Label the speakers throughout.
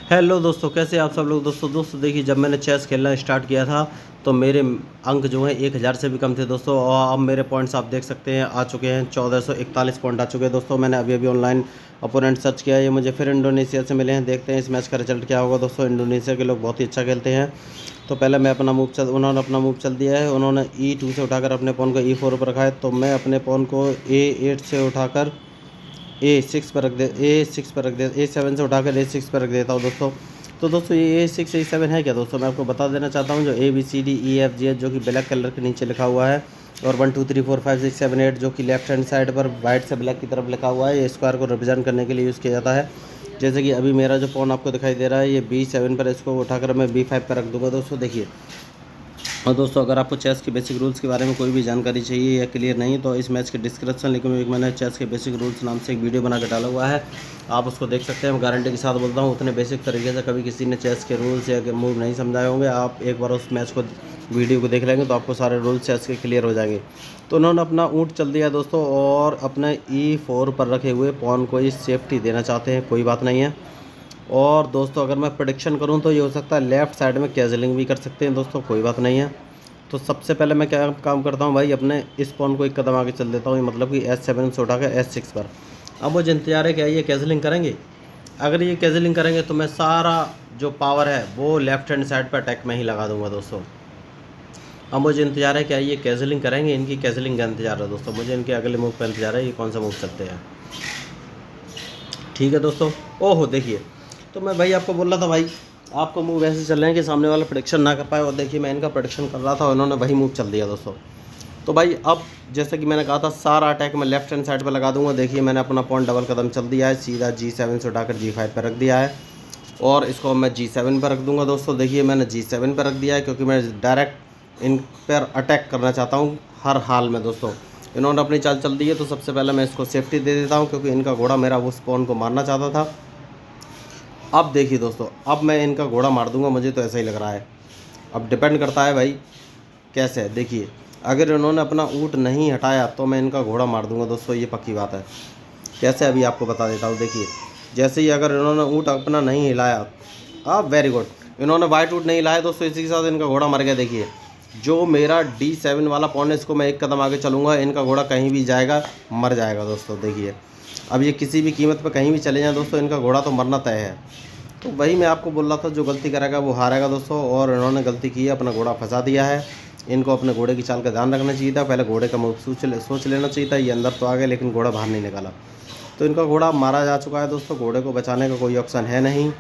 Speaker 1: Hello दोस्तों, कैसे आप सब लोग। दोस्तों देखिए, जब मैंने चेस खेलना स्टार्ट किया था तो मेरे अंक जो हैं 1000 से भी कम थे दोस्तों। और अब मेरे पॉइंट्स आप देख सकते हैं आ चुके हैं, 1441 पॉइंट आ चुके हैं दोस्तों। मैंने अभी अभी ऑनलाइन अपोनेंट सर्च किया, ये मुझे फिर इंडोनेशिया से मिले हैं। देखते हैं इस मैच का रिजल्ट क्या होगा दोस्तों। इंडोनेशिया के लोग बहुत ही अच्छा खेलते हैं। तो पहले मैं उन्होंने अपना मूव चल दिया है। उन्होंने E2 से उठाकर अपने पॉन को E4 पर रखा है, तो मैं अपने पॉन को A8 से उठाकर A6 पर रख दे A6 पर रख दे A7 से उठाकर A6 पर रख देता हूँ दोस्तों। तो दोस्तों ये A6 A7 है क्या दोस्तों, मैं आपको बता देना चाहता हूँ। जो ABCDEFG जो कि ब्लैक कलर के नीचे लिखा हुआ है, और 1 2 3 4 5 6 7 8 जो कि लेफ्ट हैंड साइड पर वाइट से ब्लैक की तरफ लिखा हुआ है, ये स्क्वायर को रिप्रेजेंट करने के लिए यूज़ किया जाता है। जैसे कि अभी मेरा जो पॉन आपको दिखाई दे रहा है, ये B7 पर, इसको उठाकर मैं B5 पर रख दूँगा दोस्तों। देखिए, और दोस्तों अगर आपको चेस के बेसिक रूल्स के बारे में कोई भी जानकारी चाहिए या क्लियर नहीं, तो इस मैच के डिस्क्रिप्शन लिंक में मैंने चेस के बेसिक रूल्स नाम से एक वीडियो बना के डाला हुआ है, आप उसको देख सकते हैं। मैं गारंटी के साथ बोलता हूँ, उतने बेसिक तरीके से कभी किसी ने चेस के रूल्स या मूव नहीं समझाए होंगे। आप एक बार उस मैच को वीडियो को देख लेंगे तो आपको सारे रूल्स चेस के क्लियर हो जाएंगे। तो उन्होंने अपना ऊँट चल दिया दोस्तों, और अपने E4 पर रखे हुए पॉन को इस सेफ्टी देना चाहते हैं, कोई बात नहीं है। और दोस्तों अगर मैं प्रेडिक्शन करूं तो ये हो सकता है लेफ़्ट साइड में कैजलिंग भी कर सकते हैं दोस्तों, कोई बात नहीं है। तो सबसे पहले मैं क्या काम करता हूं भाई, अपने इस पॉन को एक कदम आगे चल देता हूं, ये मतलब कि S7 से उठा कर S6 पर। अब मुझे इंतजार है क्या ये कैजलिंग करेंगे। अगर ये कैजलिंग करेंगे तो मैं सारा जो पावर है वो लेफ्ट हैंड साइड पर अटैक में ही लगा दूंगा दोस्तों। अब मुझे इंतजार है क्या ये कैजलिंग करेंगे, इनकी कैजलिंग का इंतजार है दोस्तों। मुझे इनके अगले मूव का इंतजार है, ये कौन सा मूव चलते हैं। ठीक है दोस्तों। ओहो देखिए, तो मैं भाई आपको बोल रहा था भाई, आपको मूव ऐसे चल रहे हैं कि सामने वाला प्रेडिक्शन ना कर पाए। और देखिए मैं इनका प्रेडिक्शन कर रहा था और इन्होंने वही मूव चल दिया दोस्तों। तो भाई अब जैसे कि मैंने कहा था, सारा अटैक मैं लेफ्ट हैंड साइड पर लगा दूंगा। देखिए मैंने अपना पॉइंट डबल कदम चल दिया है, सीधा G7 से उठाकर G5 पर रख दिया है, और इसको मैं G7 पर रख दूंगा दोस्तों। देखिए मैंने G7 पर रख दिया है, क्योंकि मैं डायरेक्ट इन पर अटैक करना चाहता हूँ हर हाल में दोस्तों। इन्होंने अपनी चाल चल दी है, तो सबसे पहले मैं इसको सेफ्टी दे देता हूँ, क्योंकि इनका घोड़ा मेरा उस पॉन को मारना चाहता था। अब देखिए दोस्तों, अब मैं इनका घोड़ा मार दूंगा, मुझे तो ऐसा ही लग रहा है। अब डिपेंड करता है भाई कैसे है। देखिए अगर इन्होंने अपना ऊँट नहीं हटाया तो मैं इनका घोड़ा मार दूंगा दोस्तों, ये पक्की बात है। कैसे अभी आपको बता देता हूँ। देखिए जैसे ही अगर इन्होंने ऊँट अपना नहीं हिलाया, अब वेरी गुड, इन्होंने वाइट ऊँट नहीं हिलाया दोस्तों, इसी के साथ इनका घोड़ा मर गया। देखिए जो मेरा D7 वाला पॉन है, इसको मैं एक कदम आगे चलूँगा, इनका घोड़ा कहीं भी जाएगा मर जाएगा दोस्तों। देखिए अब ये किसी भी कीमत पर कहीं भी चले जाएँ दोस्तों, इनका घोड़ा तो मरना तय है। तो वही मैं आपको बोल रहा था, जो गलती करेगा वो हारेगा दोस्तों। और इन्होंने गलती की है, अपना घोड़ा फंसा दिया है। इनको अपने घोड़े की चाल का ध्यान रखना चाहिए था, पहले घोड़े का मूव सोच लेना चाहिए था। ये अंदर तो आ गए लेकिन घोड़ा बाहर नहीं निकाला, तो इनका घोड़ा मारा जा चुका है दोस्तों। घोड़े को बचाने का कोई ऑप्शन है नहीं।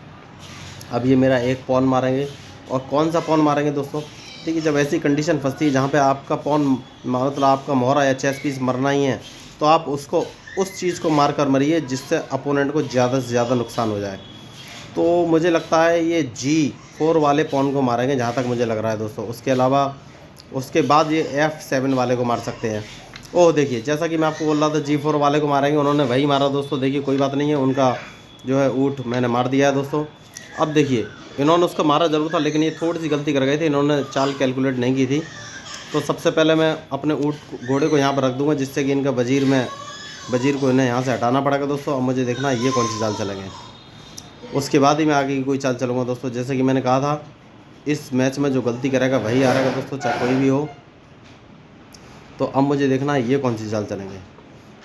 Speaker 1: अब ये मेरा एक पॉन मारेंगे, और कौन सा पॉन मारेंगे दोस्तों। ठीक है, जब ऐसी कंडीशन फंसती है जहाँ पे आपका पॉन मतलब आपका मोहरा या चेस पीस मरना ही है, तो आप उसको उस चीज़ को मार कर मरिए जिससे अपोनेंट को ज़्यादा से ज़्यादा नुकसान हो जाए। तो मुझे लगता है ये G4 वाले पॉन को मारेंगे, जहाँ तक मुझे लग रहा है दोस्तों। उसके अलावा उसके बाद ये F7 वाले को मार सकते हैं। ओह देखिए, जैसा कि मैं आपको बोल रहा था G4 वाले को मारेंगे, उन्होंने वही मारा दोस्तों। देखिए कोई बात नहीं है, उनका जो है ऊँट मैंने मार दिया है दोस्तों। अब देखिए इन्होंने उसका मारा ज़रूर था, लेकिन ये थोड़ी सी गलती कर गए थे, इन्होंने चाल कैलकुलेट नहीं की थी। तो सबसे पहले मैं अपने घोड़े को यहाँ पर रख दूँगा, जिससे कि इनका वजीर को इन्हें यहाँ से हटाना पड़ेगा दोस्तों। अब मुझे देखना है ये कौन सी चाल चलेंगे, उसके बाद ही मैं आगे की कोई चाल चलूँगा दोस्तों। जैसे कि मैंने कहा था, इस मैच में जो गलती करेगा वही हारेगा दोस्तों, चाहे कोई भी हो। तो अब मुझे देखना है ये कौन सी चाल चलेंगे।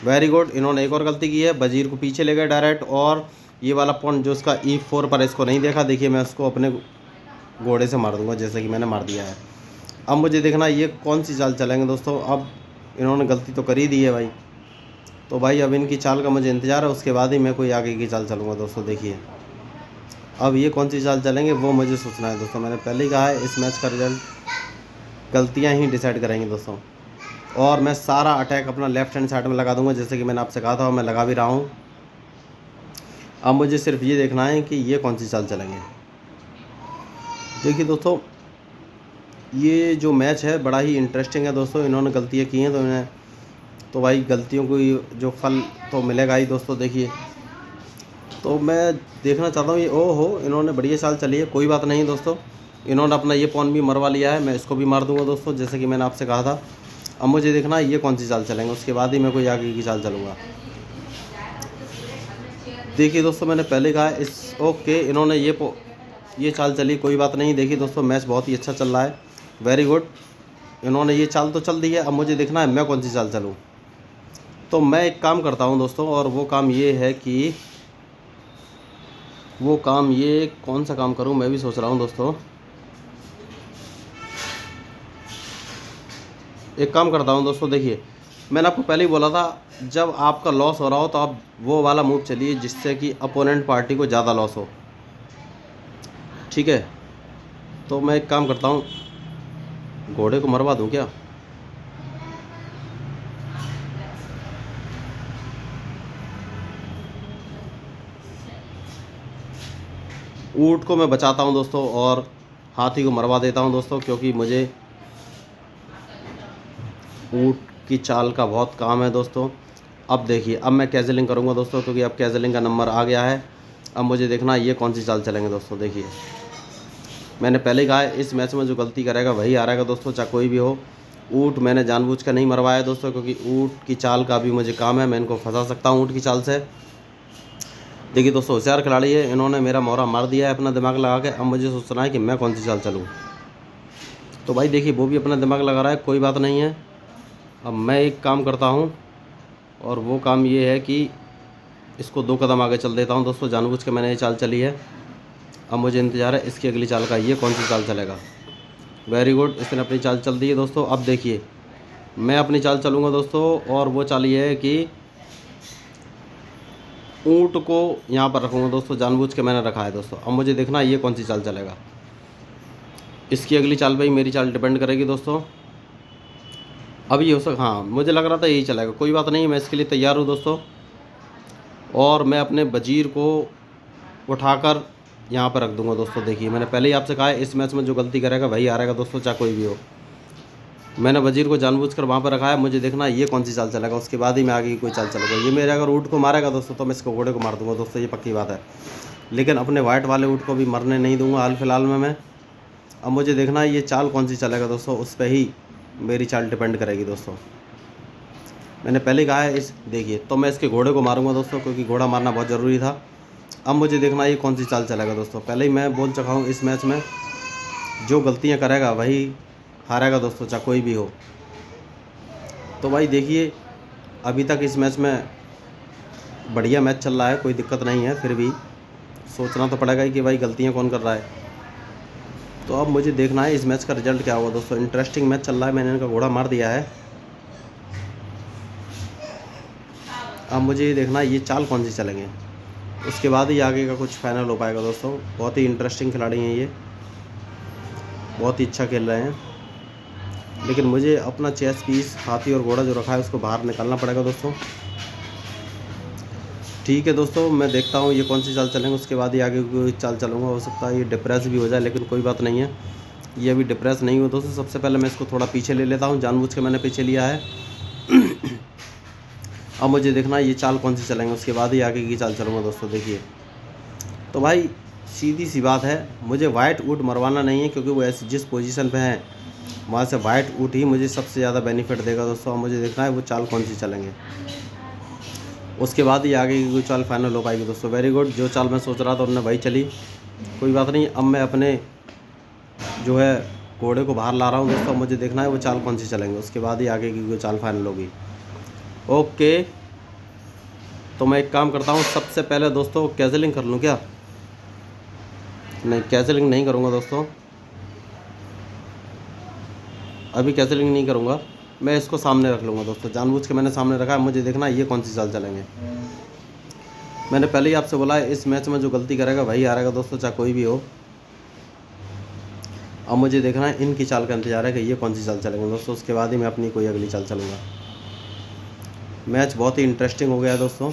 Speaker 1: वेरी गुड, इन्होंने एक और गलती की है, वजीर को पीछे ले गए डायरेक्ट, और ये वाला पॉइंट जो उसका E4 पर, इसको नहीं देखा। देखिए मैं उसको अपने घोड़े से मार दूंगा, जैसे कि मैंने मार दिया है। अब मुझे देखना है ये कौन सी चाल चलेंगे दोस्तों। अब इन्होंने गलती तो कर ही दी है भाई, तो भाई अब इनकी चाल का मुझे इंतज़ार है, उसके बाद ही मैं कोई आगे की चाल चलूँगा दोस्तों। देखिए अब ये कौन सी चाल चलेंगे वो मुझे सोचना है दोस्तों। मैंने पहले ही कहा है, इस मैच का रिजल्ट गलतियाँ ही डिसाइड करेंगी दोस्तों। और मैं सारा अटैक अपना लेफ्ट हैंड साइड में लगा दूंगा, जैसे कि मैंने आपसे कहा था, और मैं लगा भी रहा हूँ। अब मुझे सिर्फ ये देखना है कि ये कौन सी चाल चलेंगे। देखिए दोस्तों, ये जो मैच है बड़ा ही इंटरेस्टिंग है दोस्तों। इन्होंने गलतियाँ की हैं, तो इन्हें तो भाई गलतियों को जो फल तो मिलेगा ही दोस्तों। देखिए तो मैं देखना चाहता हूँ ये, ओहो इन्होंने बढ़िया चाल चली है, कोई बात नहीं दोस्तों। इन्होंने अपना ये पॉन भी मरवा लिया है, मैं इसको भी मार दूंगा दोस्तों, जैसे कि मैंने आपसे कहा था। अब मुझे देखना है ये कौन सी चाल चलेंगे, उसके बाद ही मैं कोई आगे की चाल चलूँगा। देखिए दोस्तों, मैंने पहले कहा इस ओके, इन्होंने ये चाल चली, कोई बात नहीं। देखिए दोस्तों, मैच बहुत ही अच्छा चल रहा है, वेरी गुड। इन्होंने ये चाल तो चल दी है, अब मुझे देखना है मैं कौन सी चाल चलूँ। तो मैं एक काम करता हूँ दोस्तों, और वो काम ये है कि वो काम ये कौन सा काम करूँ, मैं भी सोच रहा हूँ दोस्तों। एक काम करता हूँ दोस्तों, देखिए मैंने आपको पहले ही बोला था, जब आपका लॉस हो रहा हो तो आप वो वाला मूव चलिए जिससे कि अपोनेंट पार्टी को ज़्यादा लॉस हो, ठीक है। तो मैं एक काम करता हूँ, घोड़े को मरवा दूँ क्या? ऊँट को मैं बचाता हूँ दोस्तों, और हाथी को मरवा देता हूँ दोस्तों, क्योंकि मुझे ऊँट की चाल का बहुत काम है दोस्तों। अब देखिए, अब मैं कैजलिंग करूँगा दोस्तों, क्योंकि अब कैजलिंग का नंबर आ गया है। अब मुझे देखना ये कौन सी चाल चलेंगे दोस्तों। देखिए मैंने पहले कहा है, इस मैच में जो गलती करेगा वही हारेगा दोस्तों, चाहे कोई भी हो। ऊँट मैंने जानबूझ कर नहीं मरवाया दोस्तों, क्योंकि ऊँट की चाल का भी मुझे काम है, मैं इनको फंसा सकता हूँ ऊँट की चाल से। देखिए दोस्तों, होशियार खिलाड़ी है, इन्होंने मेरा मोहरा मार दिया है अपना दिमाग लगा के। अब मुझे सोचना है कि मैं कौन सी चाल चलूँ। तो भाई देखिए, वो भी अपना दिमाग लगा रहा है, कोई बात नहीं है। अब मैं एक काम करता हूँ, और वो काम ये है कि इसको 2 कदम आगे चल देता हूँ दोस्तों, जानबूझ के मैंने ये चाल चली है। अब मुझे इंतज़ार है इसकी अगली चाल का, ये कौन सी चाल चलेगा। वेरी गुड, इसने अपनी चाल चल दी है दोस्तों। अब देखिए मैं अपनी चाल चलूँगा दोस्तों, और वो चाल ये है कि ऊँट को यहाँ पर रखूँगा दोस्तों, जानबूझ के मैंने रखा है दोस्तों। अब मुझे देखना ये कौन सी चाल चलेगा। इसकी अगली चाल पे ही मेरी चाल डिपेंड करेगी दोस्तों। अब ये हो सक हाँ, मुझे लग रहा था यही चलेगा, कोई बात नहीं, मैं इसके लिए तैयार हूँ दोस्तों। और मैं अपने वजीर को उठाकर यहाँ पर रख दूँगा दोस्तों। देखिए मैंने पहले ही आपसे कहा है, इस मैच में जो गलती करेगा वही हारेगा दोस्तों, चाहे कोई भी हो। मैंने वजीर को जानबूझकर वहाँ पर रखा है, मुझे देखना ये कौन सी चाल चलेगा, उसके बाद ही मैं आगे की कोई चाल चलेगा। ये मेरे अगर ऊँट को मारेगा दोस्तों, तो मैं इसको घोड़े को मार दूँगा दोस्तों, ये पक्की बात है। लेकिन अपने वाइट वाले ऊँट को भी मरने नहीं दूँगा हाल फिलहाल में मैं। अब मुझे देखना है ये चाल कौन सी चलेगा दोस्तों, उस पर ही मेरी चाल डिपेंड करेगी दोस्तों। मैंने पहले कहा है इस देखिए, तो मैं इसके घोड़े को मारूंगा दोस्तों, क्योंकि घोड़ा मारना बहुत ज़रूरी था। अब मुझे देखना ये कौन सी चाल चलेगा दोस्तों। पहले ही मैं बोल चुका हूँ, इस मैच में जो गलतियाँ करेगा वही हारेगा दोस्तों, चाहे कोई भी हो। तो भाई देखिए, अभी तक इस मैच में बढ़िया मैच चल रहा है, कोई दिक्कत नहीं है। फिर भी सोचना तो पड़ेगा ही कि भाई गलतियाँ कौन कर रहा है। तो अब मुझे देखना है इस मैच का रिजल्ट क्या होगा दोस्तों। इंटरेस्टिंग मैच चल रहा है, मैंने इनका घोड़ा मार दिया है। अब मुझे ये देखना है ये चाल कौन सी चलेंगे, उसके बाद ही आगे का कुछ फाइनल हो पाएगा दोस्तों। बहुत ही इंटरेस्टिंग खिलाड़ी हैं ये, बहुत ही अच्छा खेल रहे हैं। लेकिन मुझे अपना चेस पीस हाथी और घोड़ा जो रखा है उसको बाहर निकालना पड़ेगा दोस्तों। ठीक है दोस्तों, मैं देखता हूँ ये कौन सी चाल चलेंगे, उसके बाद ही आगे कोई चाल चलूँगा। हो सकता है ये डिप्रेस भी हो जाए, लेकिन कोई बात नहीं है, ये अभी डिप्रेस नहीं हो दोस्तों। सबसे पहले मैं इसको थोड़ा पीछे ले लेता हूँ, जानबूझ के मैंने पीछे लिया है। अब मुझे देखना है ये चाल कौन सी चलेंगे, उसके बाद ही आगे की चाल चलूँगा दोस्तों। देखिए तो भाई सीधी सी बात है, मुझे वाइट ऊँट मरवाना नहीं है, क्योंकि वो ऐसी जिस पोजीशन पे है वहाँ से वाइट ऊँट ही मुझे सबसे ज़्यादा बेनिफिट देगा दोस्तों। अब मुझे देखना है वो चाल कौन सी चलेंगे, उसके बाद ही आगे की कोई चाल फाइनल हो पाएगी दोस्तों। वेरी गुड, जो चाल मैं सोच रहा था उनने वही चली, कोई बात नहीं। अब मैं अपने जो है घोड़े को बाहर ला रहा हूँ दोस्तों। मुझे देखना है वो चाल कौन सी चलेंगे, उसके बाद ही आगे की कोई चाल फाइनल होगी। ओके, तो मैं एक काम करता हूँ, सबसे पहले दोस्तों कैजलिंग कर लूँ क्या? नहीं, कैजलिंग नहीं करूँगा दोस्तों, अभी कैजलिंग नहीं करूँगा। मैं इसको सामने रख लूँगा दोस्तों, जानबूझ के मैंने सामने रखा है। मुझे देखना है ये कौन सी चाल चलेंगे। मैंने पहले ही आपसे बोला है, इस मैच में जो गलती करेगा वही हारेगा दोस्तों, चाहे कोई भी हो। अब मुझे देखना है इनकी चाल का इंतजार है कि ये कौन सी चाल चलेंगे दोस्तों, उसके बाद ही मैं अपनी कोई अगली चाल चलूँगा। मैच बहुत ही इंटरेस्टिंग हो गया है दोस्तों।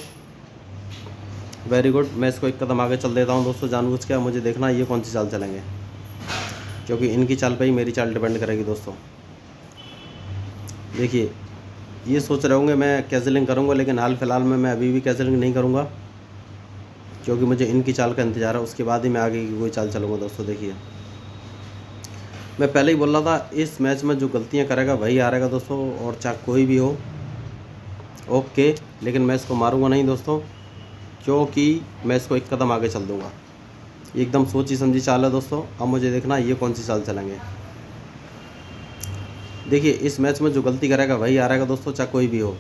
Speaker 1: वेरी गुड, मैं इसको एक कदम आगे चल देता हूँ दोस्तों जानबूझ के। मुझे देखना है ये कौन सी चाल चलेंगे, क्योंकि इनकी चाल पे ही मेरी चाल डिपेंड करेगी दोस्तों। देखिए ये सोच रहे होंगे मैं कैजलिंग करूँगा, लेकिन हाल फिलहाल में मैं अभी भी कैजलिंग नहीं करूँगा, क्योंकि मुझे इनकी चाल का इंतजार है, उसके बाद ही मैं आगे की कोई चाल चलूँगा दोस्तों। देखिए मैं पहले ही बोल रहा था, इस मैच में जो गलतियाँ करेगा वही हारेगा दोस्तों, और चाहे कोई भी हो। ओके, लेकिन मैं इसको मारूँगा नहीं दोस्तों, क्योंकि मैं इसको एक कदम आगे चल दूँगा। एकदम सोची समझी चाल है दोस्तों। अब मुझे देखना है ये कौन सी चाल चलेंगे। देखिए इस मैच में जो गलती करेगा वही आ रहेगा दोस्तों, चाहे कोई भी हो।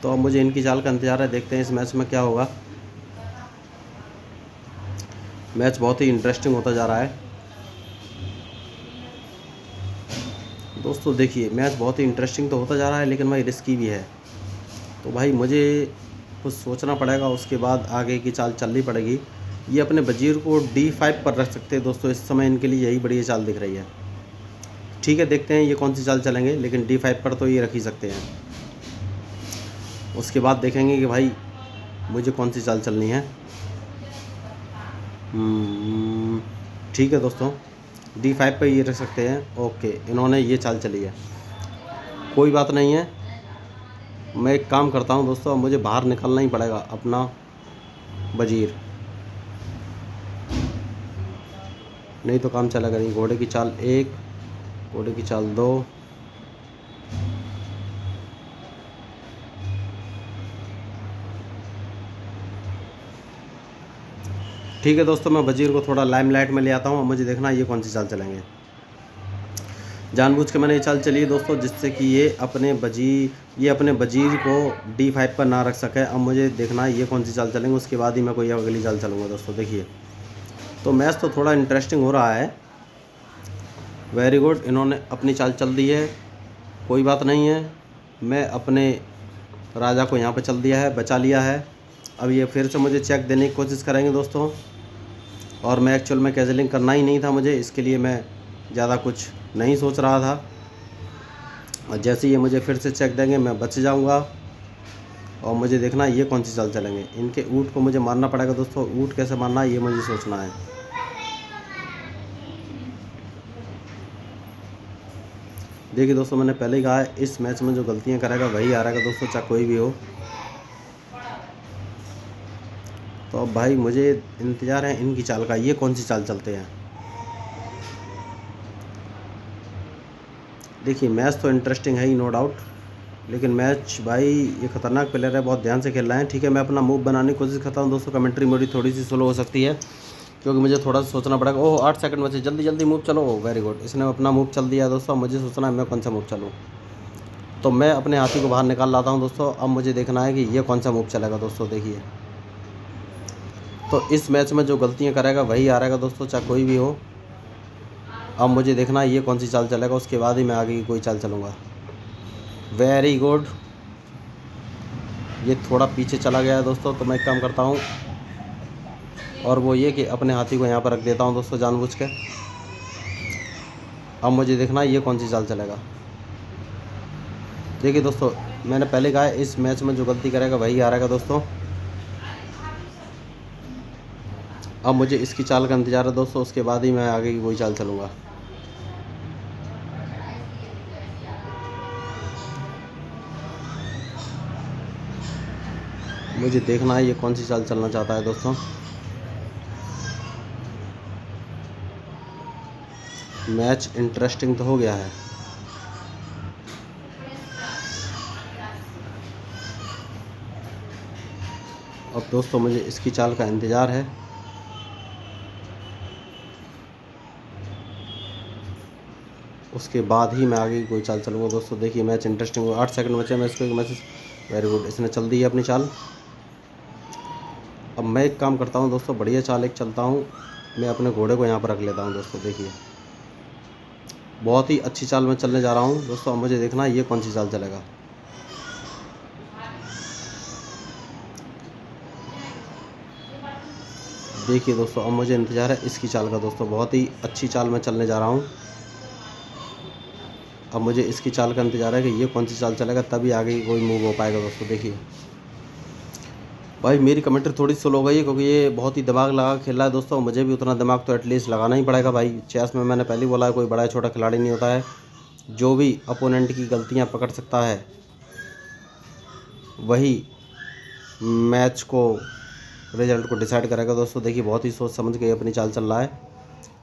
Speaker 1: तो अब मुझे इनकी चाल का इंतज़ार है, देखते हैं इस मैच में क्या होगा। मैच बहुत ही इंटरेस्टिंग होता जा रहा है दोस्तों। देखिए मैच बहुत ही इंटरेस्टिंग तो होता जा रहा है, लेकिन भाई रिस्की भी है। तो भाई मुझे कुछ सोचना पड़ेगा, उसके बाद आगे की चाल चलनी पड़ेगी। ये अपने वजीर को D5 पर रख सकते हैं दोस्तों, इस समय इनके लिए यही बढ़िया चाल दिख रही है। ठीक है, देखते हैं ये कौन सी चाल चलेंगे, लेकिन D5 पर तो ये रख ही सकते हैं। उसके बाद देखेंगे कि भाई मुझे कौन सी चाल चलनी है। ठीक है दोस्तों, D5 पे ये रख सकते हैं। ओके, इन्होंने ये चाल चली है, कोई बात नहीं है। मैं एक काम करता हूँ दोस्तों, अब मुझे बाहर निकलना ही पड़ेगा अपना वजीर, नहीं तो काम चलेगा नहीं। घोड़े की चाल 1, घोड़े की चाल 2, ठीक है दोस्तों। मैं वजीर को थोड़ा लाइमलाइट में ले आता हूँ। अब मुझे देखना है ये कौन सी चाल चलेंगे। जानबूझ के मैंने ये चाल चली है दोस्तों, जिससे कि ये अपने वजीर को D5 पर ना रख सके। अब मुझे देखना है ये कौन सी चाल चलेंगे, उसके बाद ही मैं कोई अगली चाल चलूँगा दोस्तों। देखिए तो मैच तो थोड़ा इंटरेस्टिंग हो रहा है। वेरी गुड, इन्होंने अपनी चाल चल दी है, कोई बात नहीं है। मैं अपने राजा को यहाँ पर चल दिया है, बचा लिया है। अब ये फिर से मुझे चेक देने की कोशिश करेंगे दोस्तों, और मैं एक्चुअल में कैजलिंग करना ही नहीं था मुझे, इसके लिए मैं ज़्यादा कुछ नहीं सोच रहा था। और जैसे ये मुझे फिर से चेक देंगे मैं बच जाऊंगा। और मुझे देखना है ये कौन सी चाल चलेंगे। इनके ऊँट को मुझे मारना पड़ेगा दोस्तों। ऊँट कैसे मारना है ये मुझे सोचना है। देखिए दोस्तों, मैंने पहले ही कहा है इस मैच में जो गलतियाँ करेगा वही आ रहेगा दोस्तों, चाहे कोई भी हो। तो अब भाई मुझे इंतज़ार है इनकी चाल का, ये कौन सी चाल चलते हैं। देखिए मैच तो इंटरेस्टिंग है ही, नो डाउट, लेकिन मैच भाई ये खतरनाक प्लेयर है, बहुत ध्यान से खेल रहे हैं। ठीक है, मैं अपना मूव बनाने की कोशिश करता हूँ दोस्तों। कमेंट्री मेरी थोड़ी सी स्लो हो सकती है, क्योंकि मुझे थोड़ा सा सोचना पड़ेगा। ओह 8 सेकंड बचे, जल्दी जल्दी मूव चलो। वेरी गुड, इसने अपना मूव चल दिया दोस्तों। मुझे सोचना है मैं कौन सा मूव चलूँ। तो मैं अपने हाथी को बाहर निकाल लाता हूँ दोस्तों। अब मुझे देखना है कि ये कौन सा मूव चलेगा दोस्तों। देखिए तो इस मैच में जो गलतियाँ करेगा वही आ रहेगा दोस्तों, चाहे कोई भी हो। अब मुझे देखना है ये कौन सी चाल चलेगा, उसके बाद ही मैं आगे की कोई चाल चलूँगा। वेरी गुड, ये थोड़ा पीछे चला गया है दोस्तों। तो मैं एक काम करता हूँ, और वो ये कि अपने हाथी को यहाँ पर रख देता हूँ दोस्तों जानबूझ के। अब मुझे देखना है ये कौन सी चाल चलेगा। देखिए दोस्तों, मैंने पहले कहा है इस मैच में जो गलती करेगा वही आ रहेगा दोस्तों। अब मुझे इसकी चाल का इंतज़ार है दोस्तों, उसके बाद ही मैं आगे की कोई चाल चलूँगा। मुझे देखना है ये कौन सी चाल चलना चाहता है दोस्तों। मैच इंटरेस्टिंग तो हो गया है। अब दोस्तों मुझे इसकी चाल का इंतज़ार है। उसके बाद ही मैं आगे की कोई चाल चलूँगा दोस्तों। देखिए मैच इंटरेस्टिंग हो, 8 सेकंड बचे। मैं इसको एक मैसेज, वेरी गुड, इसने चल दी है अपनी चाल। अब मैं एक काम करता हूँ दोस्तों, बढ़िया चाल एक चलता हूँ। मैं अपने घोड़े को यहाँ पर रख लेता हूँ दोस्तों। देखिए बहुत ही अच्छी चाल मैं चलने जा रहा हूँ दोस्तों। अब मुझे देखना है ये कौन सी चाल चलेगा। देखिए दोस्तों, अब मुझे इंतज़ार है इसकी चाल का दोस्तों। बहुत ही अच्छी चाल मैं चलने जा रहा हूँ। अब मुझे इसकी चाल का इंतज़ार है कि ये कौन सी चाल चलेगा, तभी आगे कोई मूव हो पाएगा दोस्तों। देखिए भाई मेरी कमेंट्री थोड़ी स्लो हो गई है, क्योंकि ये बहुत ही दिमाग लगा खेल रहा है दोस्तों। मुझे भी उतना दिमाग तो एटलीस्ट लगाना ही पड़ेगा भाई। चेस में मैंने पहले ही बोला है कोई बड़ा छोटा खिलाड़ी नहीं होता है। जो भी अपोनेंट की गलतियाँ पकड़ सकता है वही मैच को, रिजल्ट को डिसाइड करेगा दोस्तों। देखिए बहुत ही सोच समझ के अपनी चाल चल रहा है,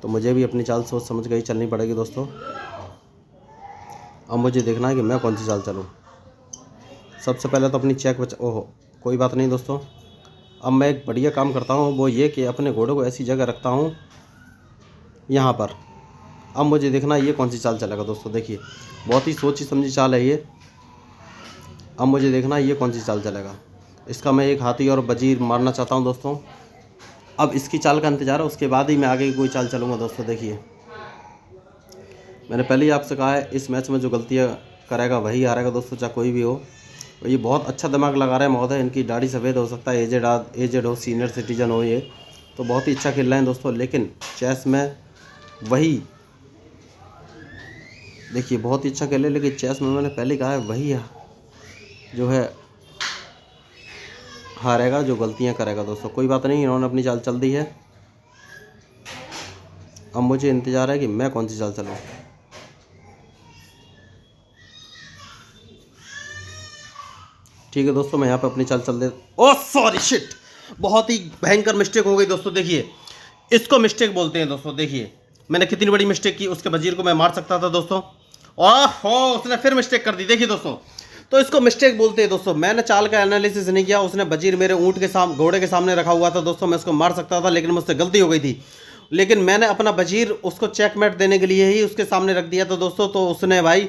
Speaker 1: तो मुझे भी अपनी चाल सोच समझ के ही चलनी पड़ेगी दोस्तों। अब मुझे देखना है कि मैं कौन सी चाल चलूँ। सबसे पहले तो अपनी चेक बचा, ओहो कोई बात नहीं दोस्तों, अब मैं एक बढ़िया काम करता हूँ, वो ये कि अपने घोड़े को ऐसी जगह रखता हूँ यहाँ पर। अब मुझे देखना है ये कौन सी चाल चलेगा दोस्तों। देखिए बहुत ही सोची समझी चाल है ये। अब मुझे देखना है ये कौन सी चाल चलेगा। इसका मैं एक हाथी और वजीर मारना चाहता हूँ दोस्तों। अब इसकी चाल का इंतजार है, उसके बाद ही मैं आगे की कोई चाल चलूँगा दोस्तों। देखिए मैंने पहले ही आपसे कहा है, इस मैच में जो गलतियाँ करेगा वही हारेगा दोस्तों, चाहे कोई भी हो। और ये बहुत अच्छा दिमाग लगा रहे हैं महोदय। इनकी दाढ़ी सफ़ेद हो सकता है, एजेड हो, सीनियर सिटीजन हो, ये तो बहुत ही अच्छा खेल रहे हैं दोस्तों। लेकिन चेस में वही देखिए बहुत ही अच्छा खेले, लेकिन चेस में मैंने पहले कहा है वही जो है हारेगा जो गलतियां करेगा दोस्तों। कोई बात नहीं, इन्होंने अपनी चाल चल दी है। अब मुझे इंतज़ार है कि मैं कौन सी चाल चलूँ। ठीक है दोस्तों, मैं यहाँ पे अपनी चाल चल दे। ओह सॉरी शिट, बहुत ही भयंकर मिस्टेक हो गई दोस्तों। देखिए इसको मिस्टेक बोलते हैं दोस्तों। देखिए मैंने कितनी बड़ी मिस्टेक की। उसके वजीर को मैं मार सकता था दोस्तों। ओहो, उसने फिर मिस्टेक कर दी। देखिए दोस्तों, तो इसको मिस्टेक बोलते हैं दोस्तों। मैंने चाल का एनालिसिस नहीं किया। उसने वजीर मेरे ऊँट के सामने, घोड़े के सामने रखा हुआ था दोस्तों। मैं उसको मार सकता था, लेकिन मुझसे गलती हो गई थी। लेकिन मैंने अपना वजीर उसको चेकमेट देने के लिए ही उसके सामने रख दिया था दोस्तों। तो उसने भाई,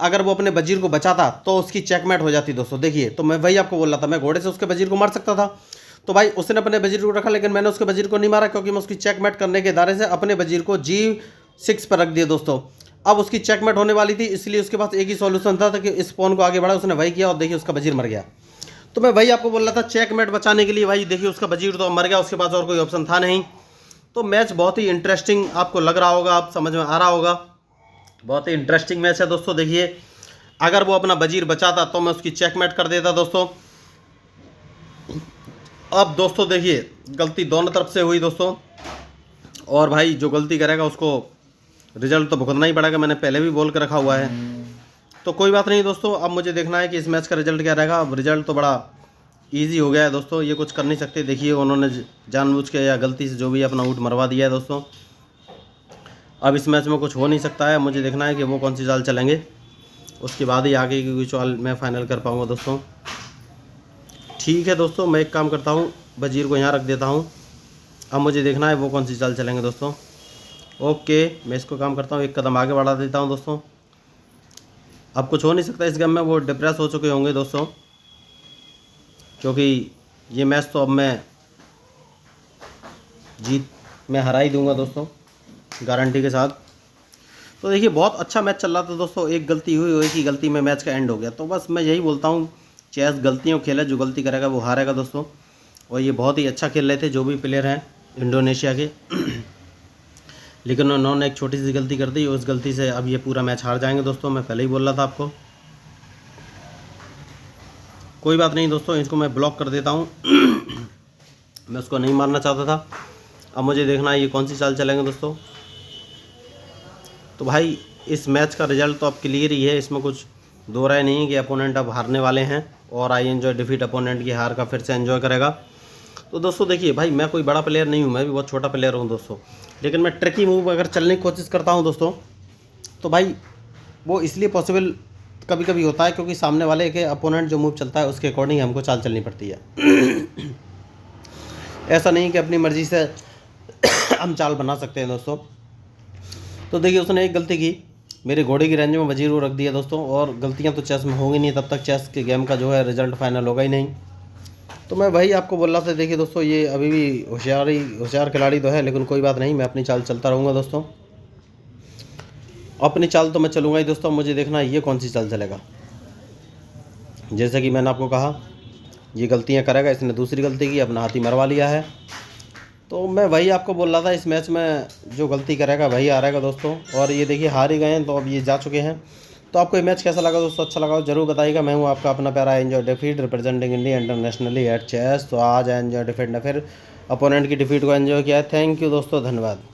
Speaker 1: अगर वो अपने वजीर को बचाता तो उसकी चेकमेट हो जाती दोस्तों। देखिए तो मैं वही आपको बोल रहा था, मैं घोड़े से उसके वजीर को मार सकता था। तो भाई उसने अपने वजीर को रखा, लेकिन मैंने उसके वजीर को नहीं मारा, क्योंकि मैं उसकी चेकमेट करने के दायरे से अपने वजीर को G6 पर रख दिया दोस्तों। अब उसकी चेकमेट होने वाली थी, इसलिए उसके पास एक ही सॉल्यूशन था कि इस पॉन को आगे बढ़ा। उसने वही किया और देखिए उसका वजीर मर गया। तो मैं वही आपको बोल रहा था, चेकमेट बचाने के लिए भाई देखिए उसका वजीर तो मर गया, उसके पास और कोई ऑप्शन था नहीं। तो मैच बहुत ही इंटरेस्टिंग आपको लग रहा होगा, आप समझ में आ रहा होगा। बहुत ही इंटरेस्टिंग मैच है दोस्तों। देखिए अगर वो अपना वजीर बचाता तो मैं उसकी चेकमेट कर देता दोस्तों। अब दोस्तों देखिए गलती दोनों तरफ से हुई दोस्तों, और भाई जो गलती करेगा उसको रिजल्ट तो भुगतना ही पड़ेगा। मैंने पहले भी बोल कर रखा हुआ है। तो कोई बात नहीं दोस्तों, अब मुझे देखना है कि इस मैच का रिजल्ट क्या रहेगा। अब रिजल्ट तो बड़ा इजी हो गया है दोस्तों, ये कुछ कर नहीं सकते। देखिए उन्होंने जानबूझ के या गलती से जो भी अपना ऊँट मरवा दिया है दोस्तों। अब इस मैच में कुछ हो नहीं सकता है। मुझे देखना है कि वो कौन सी चाल चलेंगे, उसके बाद ही आगे की कोई चाल मैं फाइनल कर पाऊँगा दोस्तों। ठीक है दोस्तों, मैं एक काम करता हूँ, वजीर को यहाँ रख देता हूँ। अब मुझे देखना है वो कौन सी चाल चलेंगे दोस्तों। ओके, मैं इसको काम करता हूँ, एक कदम आगे बढ़ा देता हूँ दोस्तों। अब कुछ हो नहीं सकता इस गेम में। वो डिप्रेस हो चुके होंगे दोस्तों, क्योंकि ये मैच तो अब मैं हरा ही दूंगा दोस्तों, गारंटी के साथ। तो देखिए बहुत अच्छा मैच चल रहा था दोस्तों। एक गलती हुई, एक ही गलती में मैच का एंड हो गया। तो बस मैं यही बोलता हूँ, चेस गलतियों खेल है, जो गलती करेगा वो हारेगा दोस्तों। और ये बहुत ही अच्छा खेल रहे थे जो भी प्लेयर हैं इंडोनेशिया के लेकिन उन्होंने एक छोटी सी गलती कर दी, उस गलती से अब ये पूरा मैच हार जाएंगे दोस्तों। मैं पहले ही बोल रहा था आपको। कोई बात नहीं दोस्तों, इसको मैं ब्लॉक कर देता हूँ मैं उसको नहीं मारना चाहता था। अब मुझे देखना है ये कौन सी चाल चलेंगे दोस्तों। तो भाई इस मैच का रिजल्ट तो अब क्लियर ही है, इसमें कुछ दो राय नहीं है कि अपोनेंट अब हारने वाले हैं, और आई एंजॉय डिफीट अपोनेंट की हार का फिर से एंजॉय करेगा। तो दोस्तों देखिए भाई, मैं कोई बड़ा प्लेयर नहीं हूँ, मैं भी बहुत छोटा प्लेयर हूँ दोस्तों। लेकिन मैं ट्रिकी मूव अगर चलने की कोशिश करता हूँ दोस्तों, तो भाई वो इसलिए पॉसिबल कभी कभी होता है क्योंकि सामने वाले के अपोनेंट जो मूव चलता है उसके अकॉर्डिंग हमको चाल चलनी पड़ती है ऐसा नहीं कि अपनी मर्ज़ी से हम चाल बना सकते हैं दोस्तों। तो देखिए उसने एक गलती की, मेरे घोड़े की रेंज में वजीर को रख दिया दोस्तों। और गलतियां तो चेस में होंगी नहीं, तब तक चेस के गेम का जो है रिजल्ट फाइनल होगा ही नहीं। तो मैं वही आपको बोल रहा था। देखिए दोस्तों, ये अभी भी होशियार खिलाड़ी तो है, लेकिन कोई बात नहीं, मैं अपनी चाल चलता रहूँगा दोस्तों। अपनी चाल तो मैं चलूँगा ही दोस्तों। मुझे देखना है ये कौन सी चाल चलेगा। जैसे कि मैंने आपको कहा, ये गलतियाँ करेगा, इसने दूसरी गलती की, अपना हाथी मरवा लिया है। तो मैं वही आपको बोल रहा था, इस मैच में जो गलती करेगा वही हारेगा दोस्तों। और ये देखिए हार ही गए हैं, तो अब ये जा चुके हैं। तो आपको ये मैच कैसा लगा दोस्तों, अच्छा लगा हो जरूर बताइएगा। मैं हूँ आपका अपना प्यारा enjoy defeat, representing India internationally at chess. तो आज एंजॉय डिफीट ने फिर अपोनेंट की डिफीट को एंजॉय किया है। थैंक यू दोस्तों, धन्यवाद।